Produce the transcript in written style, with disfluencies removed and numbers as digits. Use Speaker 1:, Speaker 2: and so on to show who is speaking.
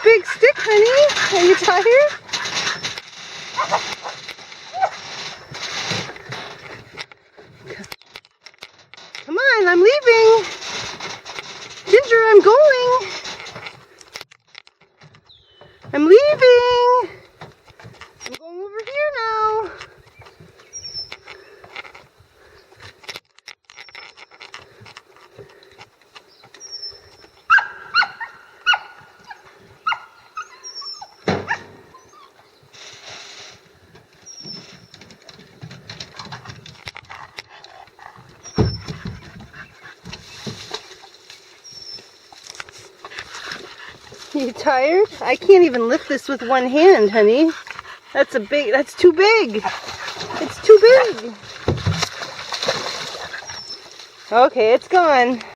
Speaker 1: big stick, honey. Are you tired? Come on, I'm leaving. Ginger, I'm going. I'm leaving. I'm going over here now. You tired? I can't even lift this with one hand, honey. That's too big. It's too big. Okay, it's gone.